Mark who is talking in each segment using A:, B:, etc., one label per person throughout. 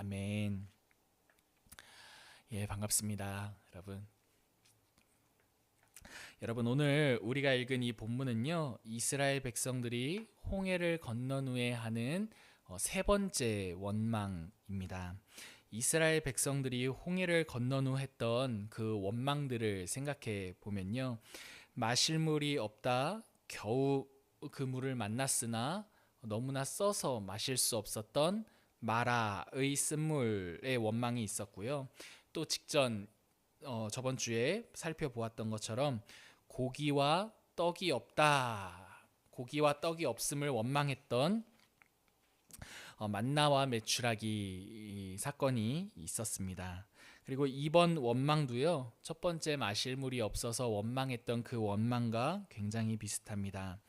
A: 아멘. 예, 반갑습니다, 여러분. 여러분, 오늘 우리가 읽은 이 본문은요, 이스라엘 백성들이 홍해를 건넌 후에 하는 세 번째 원망입니다. 이스라엘 백성들이 홍해를 건넌 후 했던 그 원망들을 생각해 보면요, 마실 물이 없다, 겨우 그 물을 만났으나 너무나 써서 마실 수 없었던 마라의 쓴물의 원망이 있었고요. 또 저번 주에 살펴보았던 것처럼 고기와 떡이 없다, 고기와 떡이 없음을 원망했던 만나와 메추라기 사건이 있었습니다. 그리고 이번 원망도요, 첫 번째 마실 물이 없어서 원망했던 그 원망과 굉장히 비슷합니다.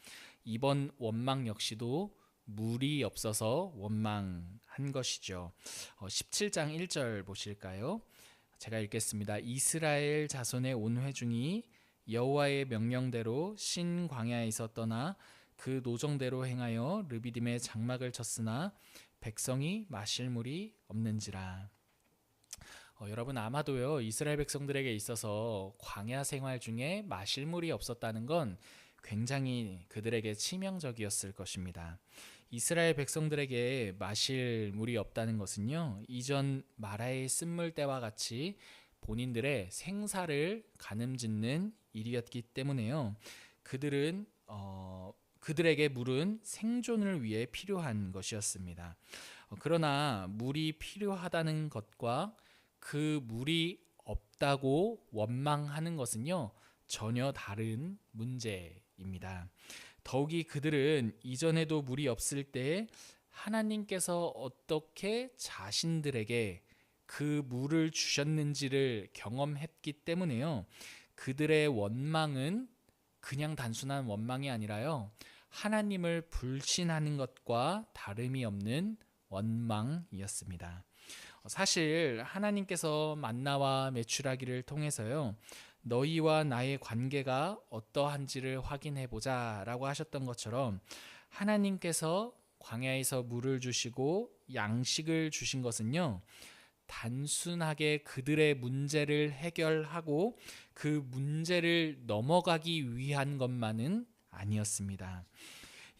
A: 이번 원망 역시도 물이 없어서 원망한 것이죠. 17장 1절 보실까요? 제가 읽겠습니다. 이스라엘 자손의 온 회중이 여호와의 명령대로 신 광야에서 떠나 그 노정대로 행하여 르비딤에 장막을 쳤으나 백성이 마실 물이 없는지라. 여러분, 아마도요, 이스라엘 백성들에게 있어서 광야 생활 중에 마실 물이 없었다는 건 굉장히 그들에게 치명적이었을 것입니다. 이스라엘 백성들에게 마실 물이 없다는 것은요, 이전 마라의 쓴물 때와 같이 본인들의 생사를 가늠짓는 일이었기 때문에요. 그들에게 물은 생존을 위해 필요한 것이었습니다. 그러나 물이 필요하다는 것과 그 물이 없다고 원망하는 것은요, 전혀 다른 문제입니다. 더욱이 그들은 이전에도 물이 없을 때 하나님께서 어떻게 자신들에게 그 물을 주셨는지를 경험했기 때문에요, 그들의 원망은 그냥 단순한 원망이 아니라요, 하나님을 불신하는 것과 다름이 없는 원망이었습니다. 사실 하나님께서 만나와 메추라기를 통해서요, 너희와 나의 관계가 어떠한지를 확인해 보자 라고 하셨던 것처럼, 하나님께서 광야에서 물을 주시고 양식을 주신 것은요, 단순하게 그들의 문제를 해결하고 그 문제를 넘어가기 위한 것만은 아니었습니다.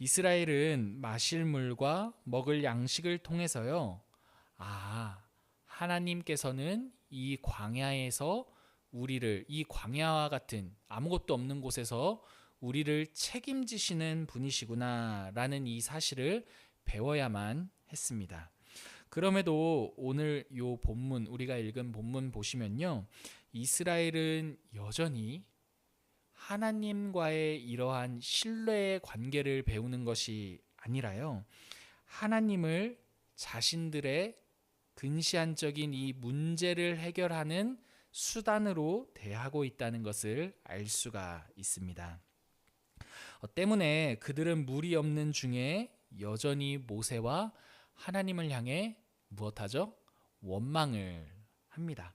A: 이스라엘은 마실 물과 먹을 양식을 통해서요, 하나님께서는 이 광야에서 이 광야와 같은 아무것도 없는 곳에서 우리를 책임지시는 분이시구나 라는 이 사실을 배워야만 했습니다. 그럼에도 오늘 우리가 읽은 본문 보시면요, 이스라엘은 여전히 하나님과의 이러한 신뢰의 관계를 배우는 것이 아니라요, 하나님을 자신들의 근시안적인 이 문제를 해결하는 수단으로 대하고 있다는 것을 알 수가 있습니다. 때문에 그들은 물이 없는 중에 여전히 모세와 하나님을 향해 무엇하죠? 원망을 합니다.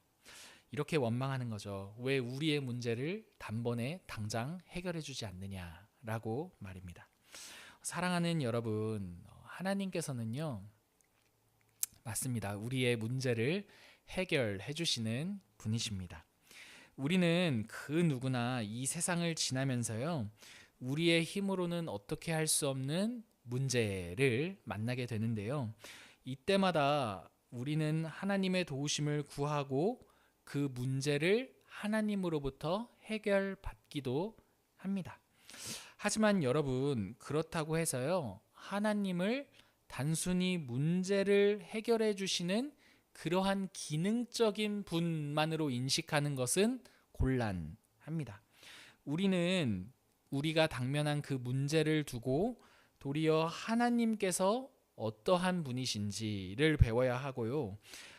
A: 이렇게 원망하는 거죠. 왜 우리의 문제를 단번에 당장 해결해 주지 않느냐라고 말입니다. 사랑하는 여러분, 하나님께서는요, 맞습니다, 우리의 문제를 해결해 주시는 분이십니다. 우리는 그 누구나 이 세상을 지나면서요, 우리의 힘으로는 어떻게 할 수 없는 문제를 만나게 되는데요, 이때마다 우리는 하나님의 도우심을 구하고 그 문제를 하나님으로부터 해결받기도 합니다. 하지만 여러분, 그렇다고 해서요, 하나님을 단순히 문제를 해결해 주시는 그러한 기능적인 분만으로 인식하는 것은 곤란합니다. 우리는 우리가 당면한 그 문제를 두고 도리어 하나님께서 어떠한 분이신지를 배워야 하고요,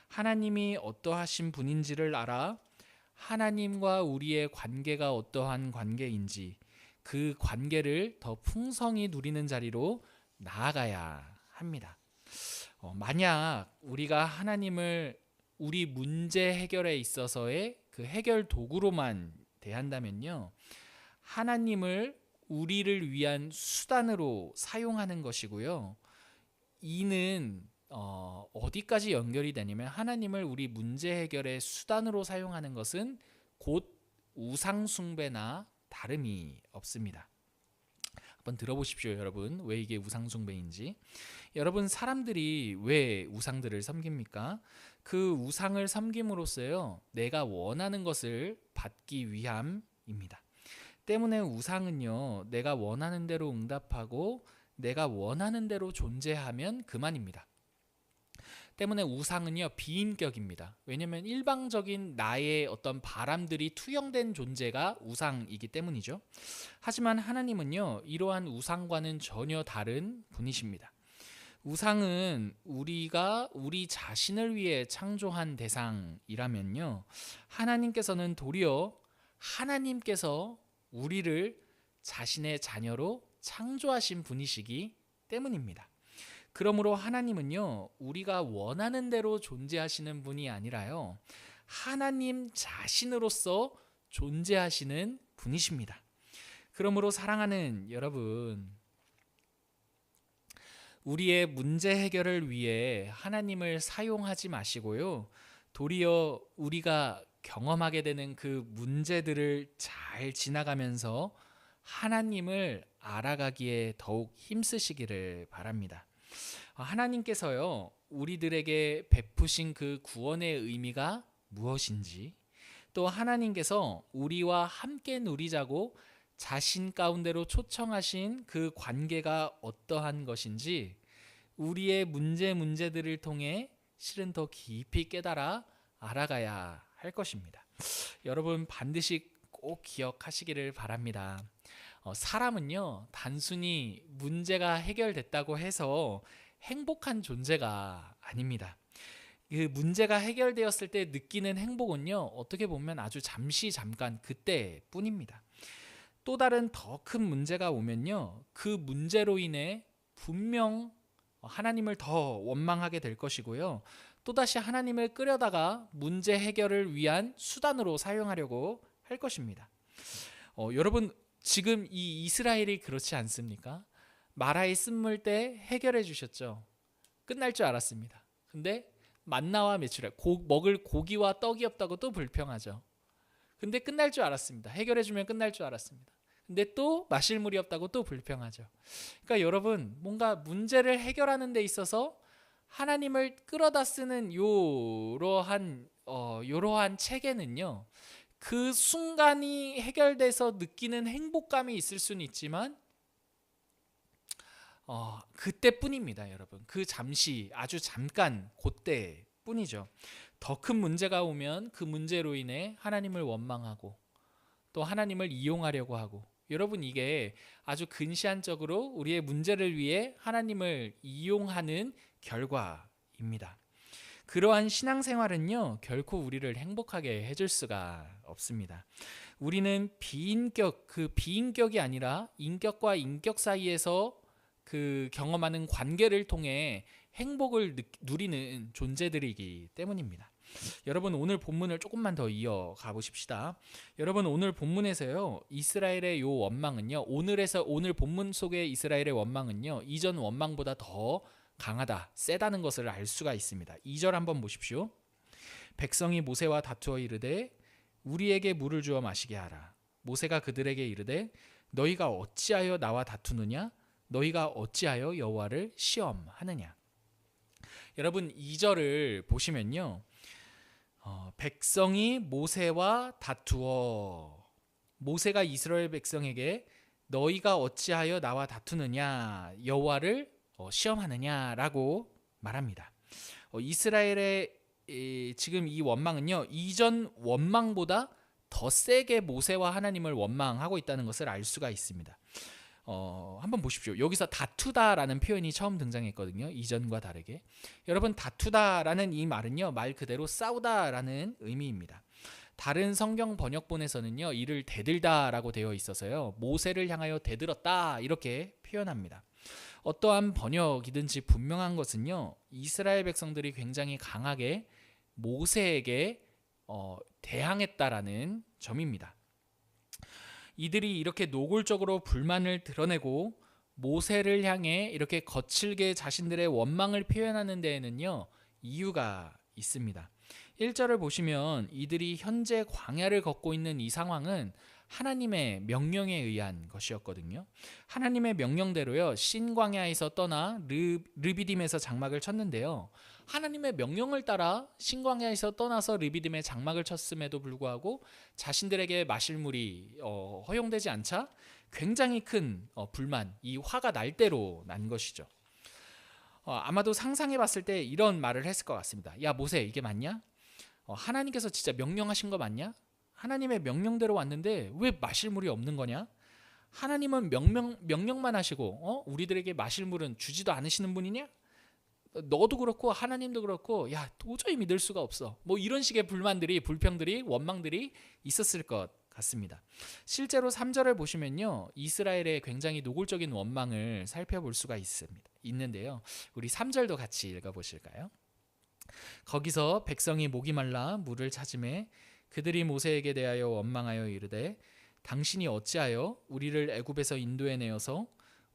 A: 하나님이 어떠하신 분인지를 알아 하나님과 우리의 관계가 어떠한 관계인지 그 관계를 더 풍성히 누리는 자리로 나아가야 합니다. 만약 우리가 하나님을 우리 문제 해결에 있어서의 그 해결 도구로만 대한다면요, 하나님을 우리를 위한 수단으로 사용하는 것이고요, 이는 어디까지 연결이 되냐면 하나님을 우리 문제 해결의 수단으로 사용하는 것은 곧 우상 숭배나 다름이 없습니다. 한번 들어보십시오, 여러분. 왜 이게 우상 숭배인지. 여러분, 사람들이 왜 우상들을 섬깁니까? 그 우상을 섬김으로써요, 내가 원하는 것을 받기 위함입니다. 때문에 우상은요, 내가 원하는 대로 응답하고 내가 원하는 대로 존재하면 그만입니다. 때문에 우상은요, 비인격입니다. 왜냐하면 일방적인 나의 어떤 바람들이 투영된 존재가 우상이기 때문이죠. 하지만 하나님은요, 이러한 우상과는 전혀 다른 분이십니다. 우상은 우리가 우리 자신을 위해 창조한 대상이라면요, 하나님께서는 도리어 하나님께서 우리를 자신의 자녀로 창조하신 분이시기 때문입니다. 그러므로 하나님은요, 우리가 원하는 대로 존재하시는 분이 아니라요, 하나님 자신으로서 존재하시는 분이십니다. 그러므로 사랑하는 여러분, 우리의 문제 해결을 위해 하나님을 사용하지 마시고요, 도리어 우리가 경험하게 되는 그 문제들을 잘 지나가면서 하나님을 알아가기에 더욱 힘쓰시기를 바랍니다. 하나님께서요, 우리들에게 베푸신 그 구원의 의미가 무엇인지, 또 하나님께서 우리와 함께 누리자고 자신 가운데로 초청하신 그 관계가 어떠한 것인지 우리의 문제들을 통해 실은 더 깊이 깨달아 알아가야 할 것입니다. 여러분, 반드시 꼭 기억하시기를 바랍니다. 사람은요, 단순히 문제가 해결됐다고 해서 행복한 존재가 아닙니다. 그 문제가 해결되었을 때 느끼는 행복은요, 어떻게 보면 아주 잠깐 그때뿐입니다. 또 다른 더 큰 문제가 오면요, 그 문제로 인해 분명 하나님을 더 원망하게 될 것이고요, 또다시 하나님을 끌어다가 문제 해결을 위한 수단으로 사용하려고 할 것입니다. 여러분, 지금 이 이스라엘이 그렇지 않습니까? 마라의 쓴물 때 해결해 주셨죠. 끝날 줄 알았습니다. 근데 만나와 메추라, 먹을 고기와 떡이 없다고 또 불평하죠. 근데 끝날 줄 알았습니다. 해결해 주면 끝날 줄 알았습니다. 근데 또 마실 물이 없다고 또 불평하죠. 그러니까 여러분, 뭔가 문제를 해결하는 데 있어서 하나님을 끌어다 쓰는 요러한 체계는요, 그 순간이 해결돼서 느끼는 행복감이 있을 수는 있지만 그때뿐입니다, 여러분. 그 잠시, 아주 잠깐 그때뿐이죠. 더 큰 문제가 오면 그 문제로 인해 하나님을 원망하고 또 하나님을 이용하려고 하고, 여러분, 이게 아주 근시안적으로 우리의 문제를 위해 하나님을 이용하는 결과입니다. 그러한 신앙생활은요, 결코 우리를 행복하게 해줄 수가 없습니다. 우리는 비인격이 아니라 인격과 인격 사이에서 그 경험하는 관계를 통해 행복을 누리는 존재들이기 때문입니다. 여러분, 오늘 본문을 조금만 더 이어가 보십시다. 여러분, 오늘 본문에서요, 이스라엘의 요 원망은요, 오늘 본문 속의 이스라엘의 원망은요, 이전 원망보다 더 강하다, 세다는 것을 알 수가 있습니다. 2절 한번 보십시오. 백성이 모세와 다투어 이르되 우리에게 물을 주어 마시게 하라. 모세가 그들에게 이르되 너희가 어찌하여 나와 다투느냐? 너희가 어찌하여 여호와를 시험하느냐? 여러분, 2절을 보시면요, 백성이 모세와 다투어, 모세가 이스라엘 백성에게 너희가 어찌하여 나와 다투느냐, 여호와를 시험하느냐라고 말합니다. 이스라엘의 지금 이 원망은요, 이전 원망보다 더 세게 모세와 하나님을 원망하고 있다는 것을 알 수가 있습니다. 한번 보십시오. 여기서 다투다라는 표현이 처음 등장했거든요, 이전과 다르게. 여러분, 다투다라는 이 말은요, 말 그대로 싸우다라는 의미입니다. 다른 성경 번역본에서는요, 이를 대들다라고 되어 있어서요, 모세를 향하여 대들었다 이렇게 표현합니다. 어떠한 번역이든지 분명한 것은요, 이스라엘 백성들이 굉장히 강하게 모세에게 대항했다라는 점입니다. 이들이 이렇게 노골적으로 불만을 드러내고 모세를 향해 이렇게 거칠게 자신들의 원망을 표현하는 데에는요, 이유가 있습니다. 1절을 보시면 이들이 현재 광야를 걷고 있는 이 상황은 하나님의 명령에 의한 것이었거든요. 하나님의 명령대로요, 신광야에서 떠나 르비딤에서 장막을 쳤는데요. 하나님의 명령을 따라 신광야에서 떠나서 르비딤에 장막을 쳤음에도 불구하고 자신들에게 마실 물이 허용되지 않자 굉장히 큰 불만, 이 화가 날 대로 난 것이죠. 아마도 상상해 봤을 때 이런 말을 했을 것 같습니다. 야 모세, 이게 맞냐? 하나님께서 진짜 명령하신 거 맞냐? 하나님의 명령대로 왔는데 왜 마실 물이 없는 거냐? 하나님은 명령만 하시고 우리들에게 마실 물은 주지도 않으시는 분이냐? 너도 그렇고 하나님도 그렇고 야 도저히 믿을 수가 없어. 뭐 이런 식의 불만들이, 불평들이, 원망들이 있었을 것 같습니다. 실제로 3절을 보시면요, 이스라엘의 굉장히 노골적인 원망을 살펴볼 수가 있는데요. 우리 3절도 같이 읽어보실까요? 거기서 백성이 목이 말라 물을 찾으매 그들이 모세에게 대하여 원망하여 이르되 당신이 어찌하여 우리를 애굽에서 인도해 내어서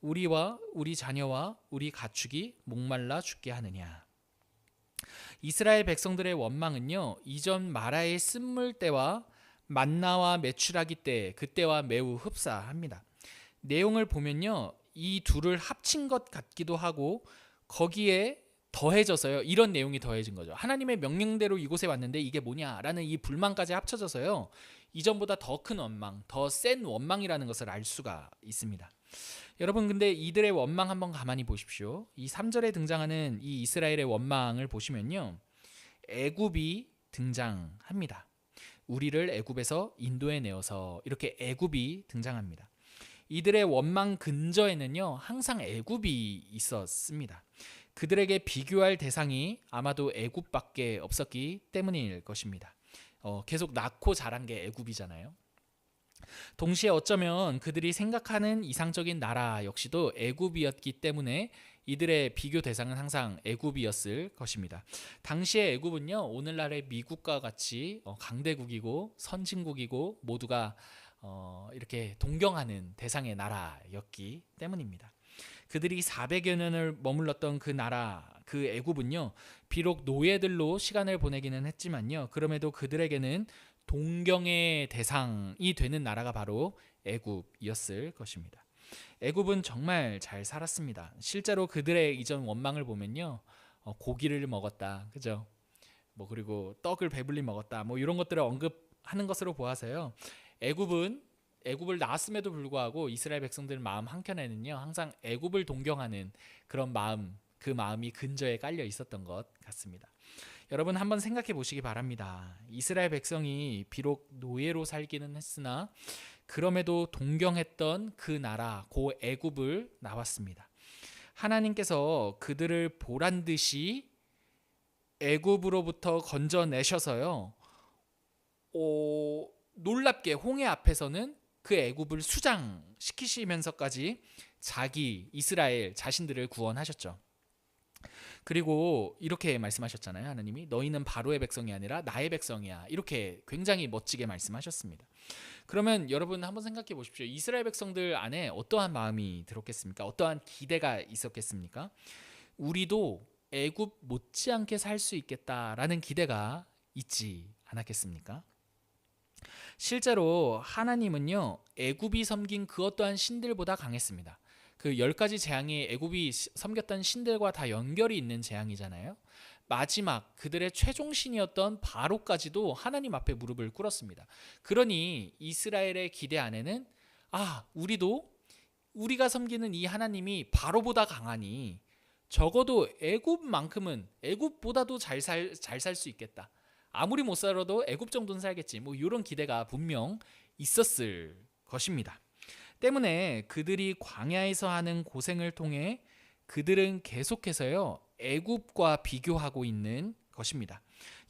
A: 우리와 우리 자녀와 우리 가축이 목말라 죽게 하느냐. 이스라엘 백성들의 원망은요, 이전 마라의 쓴물 때와 만나와 메추라기 때, 그때와 매우 흡사합니다. 내용을 보면요, 이 둘을 합친 것 같기도 하고 거기에 더해져서요, 이런 내용이 더해진 거죠. 하나님의 명령대로 이곳에 왔는데 이게 뭐냐라는 이 불만까지 합쳐져서요, 이전보다 더 큰 원망, 더 센 원망이라는 것을 알 수가 있습니다. 여러분, 근데 이들의 원망 한번 가만히 보십시오. 이 3절에 등장하는 이 이스라엘의 원망을 보시면요, 애굽이 등장합니다. 우리를 애굽에서 인도해 내어서, 이렇게 애굽이 등장합니다. 이들의 원망 근저에는요, 항상 애굽이 있었습니다. 그들에게 비교할 대상이 아마도 애굽밖에 없었기 때문일 것입니다. 계속 낳고 자란 게 애굽이잖아요. 동시에 어쩌면 그들이 생각하는 이상적인 나라 역시도 애굽이었기 때문에 이들의 비교 대상은 항상 애굽이었을 것입니다. 당시의 애굽은요, 오늘날의 미국과 같이 강대국이고 선진국이고 모두가 이렇게 동경하는 대상의 나라였기 때문입니다. 그들이 400여 년을 머물렀던 그 나라, 그 애굽은요, 비록 노예들로 시간을 보내기는 했지만요, 그럼에도 그들에게는 동경의 대상이 되는 나라가 바로 애굽이었을 것입니다. 애굽은 정말 잘 살았습니다. 실제로 그들의 이전 원망을 보면요, 고기를 먹었다, 그죠? 뭐 그리고 떡을 배불리 먹었다, 뭐 이런 것들을 언급하는 것으로 보아서요, 애굽을 낳았음에도 불구하고 이스라엘 백성들 마음 한켠에는요, 항상 애굽을 동경하는 그런 마음, 그 마음이 근저에 깔려 있었던 것 같습니다. 여러분 한번 생각해 보시기 바랍니다. 이스라엘 백성이 비록 노예로 살기는 했으나 그럼에도 동경했던 그 나라, 고 애굽을 나왔습니다. 하나님께서 그들을 보란 듯이 애굽으로부터 건져내셔서요, 놀랍게 홍해 앞에서는 그 애굽을 수장시키시면서까지 자기 이스라엘 자신들을 구원하셨죠. 그리고 이렇게 말씀하셨잖아요. 하나님이 너희는 바로의 백성이 아니라 나의 백성이야, 이렇게 굉장히 멋지게 말씀하셨습니다. 그러면 여러분 한번 생각해 보십시오. 이스라엘 백성들 안에 어떠한 마음이 들었겠습니까? 어떠한 기대가 있었겠습니까? 우리도 애굽 못지않게 살 수 있겠다라는 기대가 있지 않았겠습니까? 실제로 하나님은요, 애굽이 섬긴 그 어떠한 신들보다 강했습니다. 그 10가지 재앙이 애굽이 섬겼던 신들과 다 연결이 있는 재앙이잖아요. 마지막 그들의 최종 신이었던 바로까지도 하나님 앞에 무릎을 꿇었습니다. 그러니 이스라엘의 기대 안에는 우리도 우리가 섬기는 이 하나님이 바로보다 강하니 적어도 애굽만큼은, 애굽보다도 잘 살 수 있겠다. 아무리 못 살아도 애굽 정도는 살겠지. 뭐 이런 기대가 분명 있었을 것입니다. 때문에 그들이 광야에서 하는 고생을 통해 그들은 계속해서요, 애굽과 비교하고 있는 것입니다.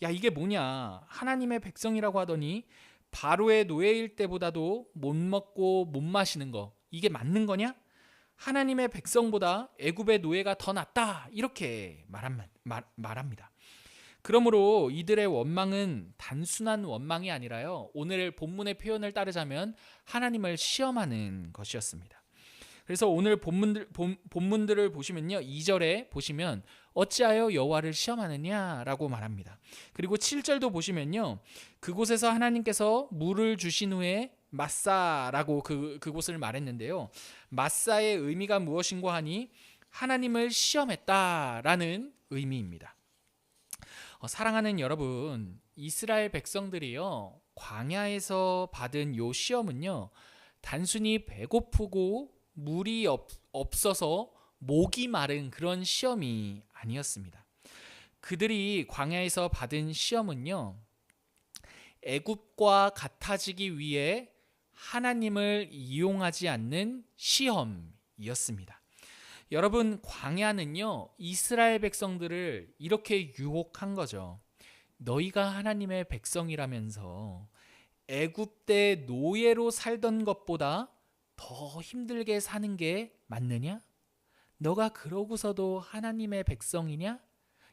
A: 야, 이게 뭐냐? 하나님의 백성이라고 하더니 바로의 노예일 때보다도 못 먹고 못 마시는 거, 이게 맞는 거냐? 하나님의 백성보다 애굽의 노예가 더 낫다, 이렇게 말합니다. 그러므로 이들의 원망은 단순한 원망이 아니라요, 오늘 본문의 표현을 따르자면 하나님을 시험하는 것이었습니다. 그래서 오늘 본문들을 보시면요. 2절에 보시면 어찌하여 여호와를 시험하느냐라고 말합니다. 그리고 7절도 보시면요. 그곳에서 하나님께서 물을 주신 후에 마사라고 그곳을 말했는데요. 마사의 의미가 무엇인가 하니 하나님을 시험했다라는 의미입니다. 사랑하는 여러분, 이스라엘 백성들이요. 광야에서 받은 요 시험은요. 단순히 배고프고 물이 없어서 목이 마른 그런 시험이 아니었습니다. 그들이 광야에서 받은 시험은요. 애굽과 같아지기 위해 하나님을 이용하지 않는 시험이었습니다. 여러분, 광야는요. 이스라엘 백성들을 이렇게 유혹한 거죠. 너희가 하나님의 백성이라면서 애굽때 노예로 살던 것보다 더 힘들게 사는 게 맞느냐? 너가 그러고서도 하나님의 백성이냐?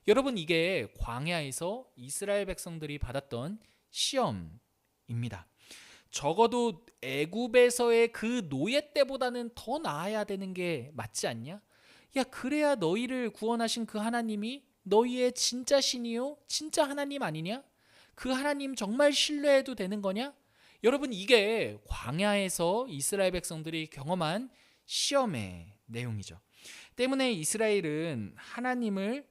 A: 여러분, 이게 광야에서 이스라엘 백성들이 받았던 시험입니다. 적어도 애굽에서의 그 노예 때보다는 더 나아야 되는 게 맞지 않냐? 야, 그래야 너희를 구원하신 그 하나님이 너희의 진짜 신이요? 진짜 하나님 아니냐? 그 하나님 정말 신뢰해도 되는 거냐? 여러분, 이게 광야에서 이스라엘 백성들이 경험한 시험의 내용이죠. 때문에 이스라엘은 하나님을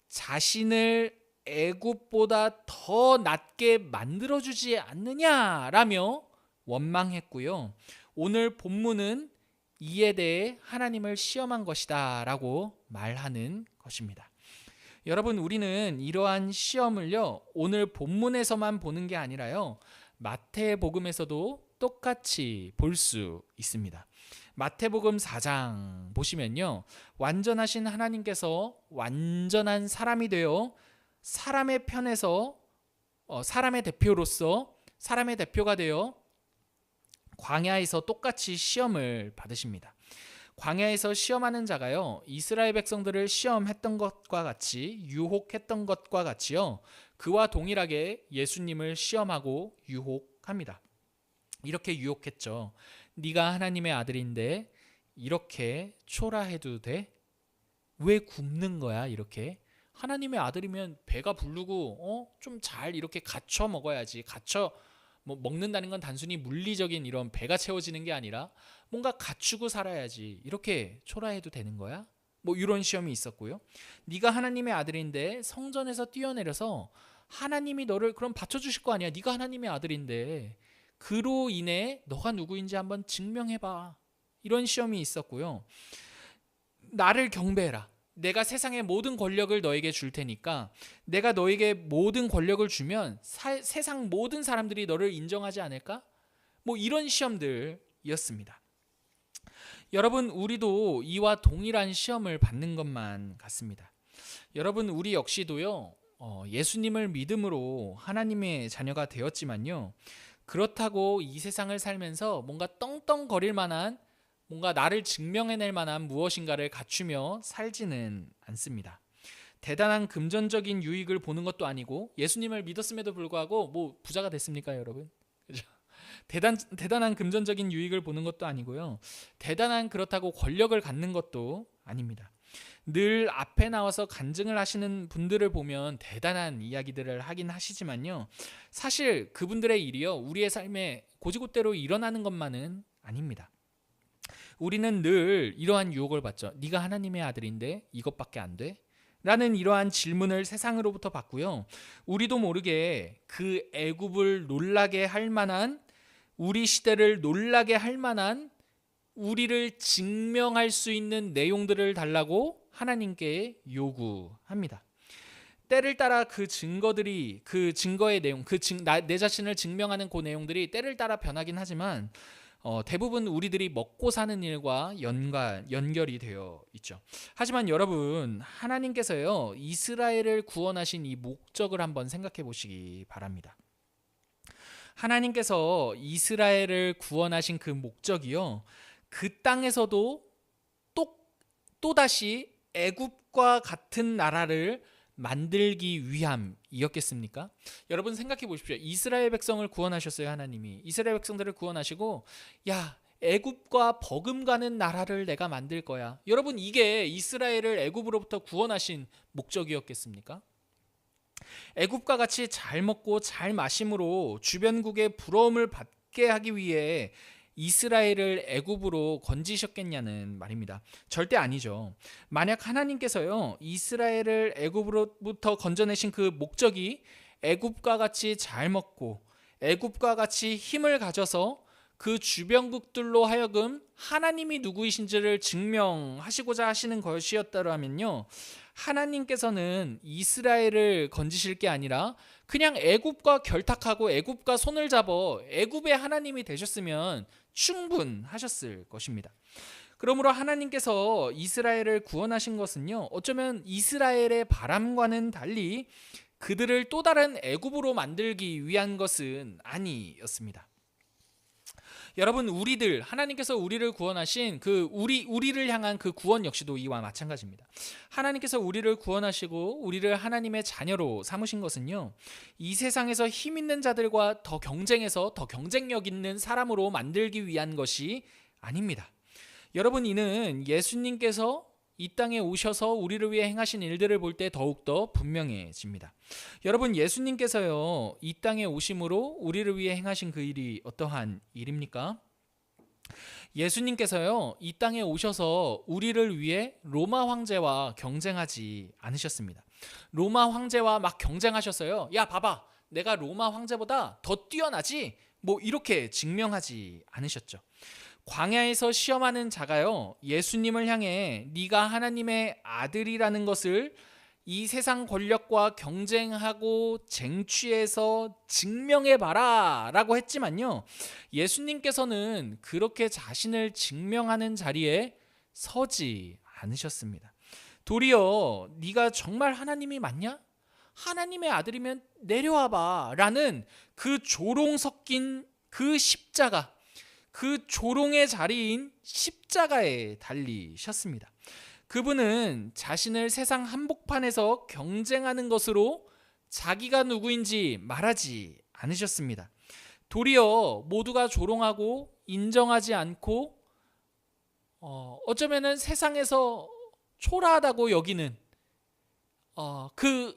A: 자신을 애굽보다 더 낮게 만들어주지 않느냐라며 원망했고요. 오늘 본문은 이에 대해 하나님을 시험한 것이다 라고 말하는 것입니다. 여러분, 우리는 이러한 시험을요, 오늘 본문에서만 보는 게 아니라요, 마태복음에서도 똑같이 볼 수 있습니다. 마태복음 4장 보시면요, 완전하신 하나님께서 완전한 사람이 되어 사람의 편에서 사람의 대표로서 사람의 대표가 되어 광야에서 똑같이 시험을 받으십니다. 광야에서 시험하는 자가요, 이스라엘 백성들을 시험했던 것과 같이, 유혹했던 것과 같이요, 그와 동일하게 예수님을 시험하고 유혹합니다. 이렇게 유혹했죠. 네가 하나님의 아들인데 이렇게 초라해도 돼? 왜 굶는 거야 이렇게? 하나님의 아들이면 배가 부르고 좀 잘 이렇게 갖춰 먹어야지. 먹는다는 건 단순히 물리적인 이런 배가 채워지는 게 아니라 뭔가 갖추고 살아야지. 이렇게 초라해도 되는 거야? 이런 시험이 있었고요. 네가 하나님의 아들인데 성전에서 뛰어내려서 하나님이 너를 그럼 받쳐주실 거 아니야. 네가 하나님의 아들인데 그로 인해 너가 누구인지 한번 증명해봐. 이런 시험이 있었고요. 나를 경배해라. 내가 세상의 모든 권력을 너에게 줄 테니까 내가 너에게 모든 권력을 주면 세상 모든 사람들이 너를 인정하지 않을까? 이런 시험들이었습니다. 여러분, 우리도 이와 동일한 시험을 받는 것만 같습니다. 여러분, 우리 역시도요, 예수님을 믿음으로 하나님의 자녀가 되었지만요, 그렇다고 이 세상을 살면서 뭔가 떵떵거릴 만한, 뭔가 나를 증명해낼 만한 무엇인가를 갖추며 살지는 않습니다. 대단한 금전적인 유익을 보는 것도 아니고, 예수님을 믿었음에도 불구하고 부자가 됐습니까, 여러분? 그죠? 대단한 금전적인 유익을 보는 것도 아니고요. 대단한 그렇다고 권력을 갖는 것도 아닙니다. 늘 앞에 나와서 간증을 하시는 분들을 보면 대단한 이야기들을 하긴 하시지만요, 사실 그분들의 일이요, 우리의 삶에 고지고대로 일어나는 것만은 아닙니다. 우리는 늘 이러한 유혹을 받죠. 네가 하나님의 아들인데 이것밖에 안 돼? 라는 이러한 질문을 세상으로부터 받고요, 우리도 모르게 그 애굽을 놀라게 할 만한, 우리 시대를 놀라게 할 만한, 우리를 증명할 수 있는 내용들을 달라고 하나님께 요구합니다. 때를 따라 그 증거들이, 그 증거의 내용, 내 자신을 증명하는 그 내용들이 때를 따라 변하긴 하지만 대부분 우리들이 먹고 사는 일과 연결이 되어 있죠. 하지만 여러분, 하나님께서요, 이스라엘을 구원하신 이 목적을 한번 생각해 보시기 바랍니다. 하나님께서 이스라엘을 구원하신 그 목적이요, 그 땅에서도 또다시 애굽과 같은 나라를 만들기 위함이었겠습니까? 여러분 생각해 보십시오. 이스라엘 백성을 구원하셨어요. 하나님이 이스라엘 백성들을 구원하시고, 야, 애굽과 버금가는 나라를 내가 만들 거야. 여러분, 이게 이스라엘을 애굽으로부터 구원하신 목적이었겠습니까? 애굽과 같이 잘 먹고 잘 마심으로 주변국의 부러움을 받게 하기 위해 이스라엘을 애굽으로 건지셨겠냐는 말입니다. 절대 아니죠. 만약 하나님께서요, 이스라엘을 애굽으로부터 건져내신 그 목적이 애굽과 같이 잘 먹고 애굽과 같이 힘을 가져서 그 주변국들로 하여금 하나님이 누구이신지를 증명하시고자 하시는 것이었다면요, 하나님께서는 이스라엘을 건지실 게 아니라 그냥 애굽과 결탁하고 애굽과 손을 잡아 애굽의 하나님이 되셨으면 충분하셨을 것입니다. 그러므로 하나님께서 이스라엘을 구원하신 것은요, 어쩌면 이스라엘의 바람과는 달리 그들을 또 다른 애굽으로 만들기 위한 것은 아니었습니다. 여러분, 우리들, 하나님께서 우리를 구원하신 그 우리를 향한 그 구원 역시도 이와 마찬가지입니다. 하나님께서 우리를 구원하시고 우리를 하나님의 자녀로 삼으신 것은요, 이 세상에서 힘 있는 자들과 더 경쟁해서 더 경쟁력 있는 사람으로 만들기 위한 것이 아닙니다. 여러분, 이는 예수님께서 이 땅에 오셔서 우리를 위해 행하신 일들을 볼 때 더욱더 분명해집니다. 여러분, 예수님께서요, 이 땅에 오심으로 우리를 위해 행하신 그 일이 어떠한 일입니까? 예수님께서요, 이 땅에 오셔서 우리를 위해 로마 황제와 경쟁하지 않으셨습니다. 로마 황제와 막 경쟁하셨어요. 야, 봐봐, 내가 로마 황제보다 더 뛰어나지? 뭐 이렇게 증명하지 않으셨죠. 광야에서 시험하는 자가요, 예수님을 향해 네가 하나님의 아들이라는 것을 이 세상 권력과 경쟁하고 쟁취해서 증명해봐라 라고 했지만요, 예수님께서는 그렇게 자신을 증명하는 자리에 서지 않으셨습니다. 도리어 네가 정말 하나님이 맞냐? 하나님의 아들이면 내려와봐 라는 그 조롱 섞인 그 십자가, 그 조롱의 자리인 십자가에 달리셨습니다. 그분은 자신을 세상 한복판에서 경쟁하는 것으로 자기가 누구인지 말하지 않으셨습니다. 도리어 모두가 조롱하고 인정하지 않고 어쩌면은 세상에서 초라하다고 여기는 그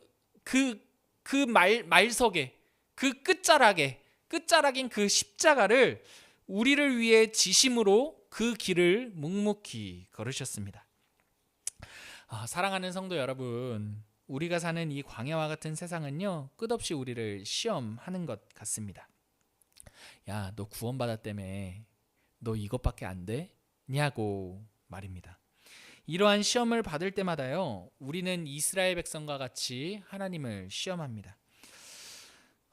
A: 말석에, 그 끝자락인 그 십자가를 우리를 위해 지심으로 그 길을 묵묵히 걸으셨습니다. 사랑하는 성도 여러분, 우리가 사는 이 광야와 같은 세상은요, 끝없이 우리를 시험하는 것 같습니다. 야, 너 구원받았다며, 너 이것밖에 안 돼? 냐고 말입니다. 이러한 시험을 받을 때마다요, 우리는 이스라엘 백성과 같이 하나님을 시험합니다.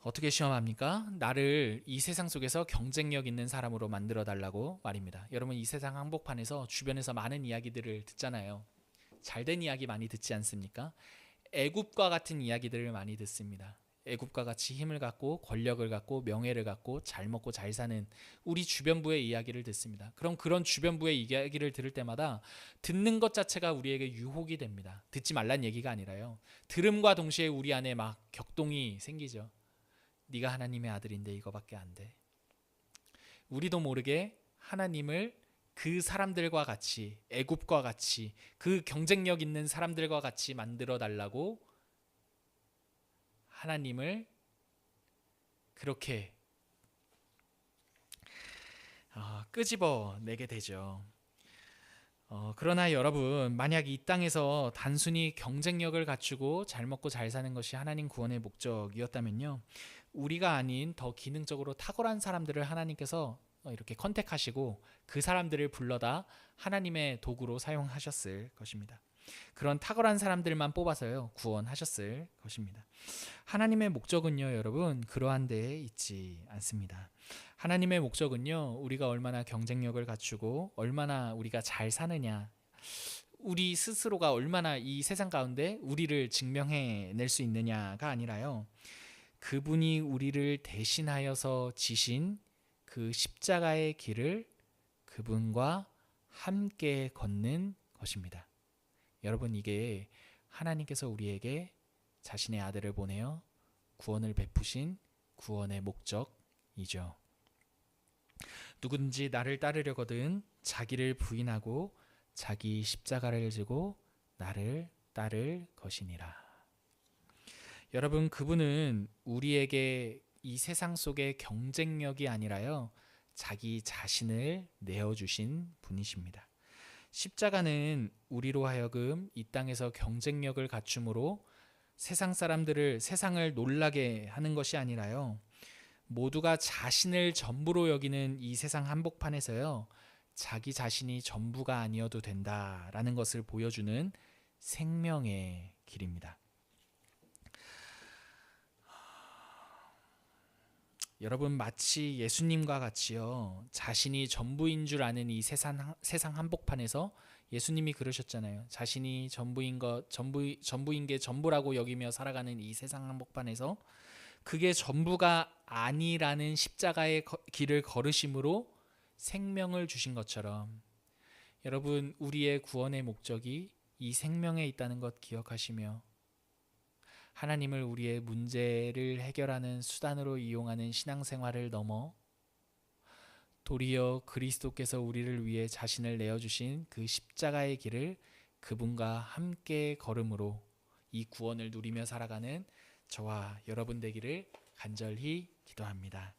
A: 어떻게 시험합니까? 나를 이 세상 속에서 경쟁력 있는 사람으로 만들어 달라고 말입니다. 여러분, 이 세상 한복판에서 주변에서 많은 이야기들을 듣잖아요. 잘된 이야기 많이 듣지 않습니까? 애굽과 같은 이야기들을 많이 듣습니다. 애굽과 같이 힘을 갖고 권력을 갖고 명예를 갖고 잘 먹고 잘 사는 우리 주변부의 이야기를 듣습니다. 그럼 그런 주변부의 이야기를 들을 때마다 듣는 것 자체가 우리에게 유혹이 됩니다. 듣지 말란 얘기가 아니라요, 들음과 동시에 우리 안에 막 격동이 생기죠. 네가 하나님의 아들인데 이거밖에 안 돼. 우리도 모르게 하나님을 그 사람들과 같이, 애굽과 같이, 그 경쟁력 있는 사람들과 같이 만들어 달라고 하나님을 그렇게 끄집어내게 되죠. 그러나 여러분, 만약 이 땅에서 단순히 경쟁력을 갖추고 잘 먹고 잘 사는 것이 하나님 구원의 목적이었다면요, 우리가 아닌 더 기능적으로 탁월한 사람들을 하나님께서 이렇게 컨택하시고 그 사람들을 불러다 하나님의 도구로 사용하셨을 것입니다. 그런 탁월한 사람들만 뽑아서요, 구원하셨을 것입니다. 하나님의 목적은요, 여러분, 그러한 데에 있지 않습니다. 하나님의 목적은요, 우리가 얼마나 경쟁력을 갖추고 얼마나 우리가 잘 사느냐, 우리 스스로가 얼마나 이 세상 가운데 우리를 증명해낼 수 있느냐가 아니라요, 그분이 우리를 대신하여서 지신 그 십자가의 길을 그분과 함께 걷는 것입니다. 여러분, 이게 하나님께서 우리에게 자신의 아들을 보내어 구원을 베푸신 구원의 목적이죠. 누구든지 나를 따르려거든 자기를 부인하고 자기 십자가를 지고 나를 따를 것이니라. 여러분, 그분은 우리에게 이 세상 속의 경쟁력이 아니라요, 자기 자신을 내어주신 분이십니다. 십자가는 우리로 하여금 이 땅에서 경쟁력을 갖춤으로 세상을 놀라게 하는 것이 아니라요, 모두가 자신을 전부로 여기는 이 세상 한복판에서요, 자기 자신이 전부가 아니어도 된다라는 것을 보여주는 생명의 길입니다. 여러분, 마치 예수님과 같이요, 자신이 전부인 줄 아는 이 세상 한복판에서 예수님이 그러셨잖아요. 자신이 전부인 게 전부라고 여기며 살아가는 이 세상 한복판에서 그게 전부가 아니라는 십자가의 길을 걸으심으로 생명을 주신 것처럼, 여러분, 우리의 구원의 목적이 이 생명에 있다는 것 기억하시며 하나님을 우리의 문제를 해결하는 수단으로 이용하는 신앙생활을 넘어 도리어 그리스도께서 우리를 위해 자신을 내어주신 그 십자가의 길을 그분과 함께 걸음으로 이 구원을 누리며 살아가는 저와 여러분 되기를 간절히 기도합니다.